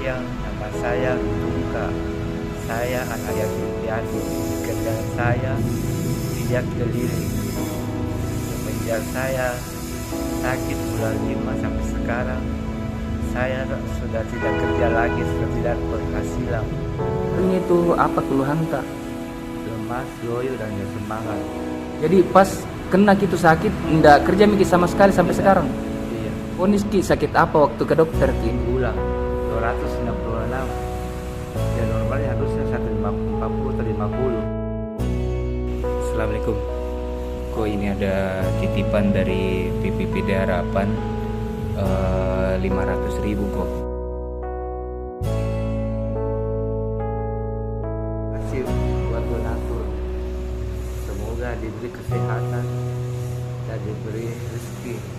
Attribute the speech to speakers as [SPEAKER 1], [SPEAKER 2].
[SPEAKER 1] siang, nama saya Tungka. Saya anak yatim piatu. Kerjaan saya pijat keliling. Semenjak saya sakit bulan 5 sampai sekarang, saya sudah tidak kerja lagi, sudah tidak berpenghasilan.
[SPEAKER 2] Ini itu apa keluhan tak?
[SPEAKER 1] Lemas, loyo, dan gak semangat.
[SPEAKER 2] Jadi pas kena gitu sakit, ndak kerja mikir sama sekali sampai sekarang.
[SPEAKER 1] Iya,
[SPEAKER 2] Ponis ki sakit apa waktu ke dokter ki?
[SPEAKER 1] bulan 266. Ya normalnya harusnya 140 atau 50.
[SPEAKER 3] Assalamualaikum. Kok ini ada titipan dari PPPD Harapan 500.000 kok.
[SPEAKER 1] Kasih buat donatur. Semoga diberi kesehatan dan diberi rezeki.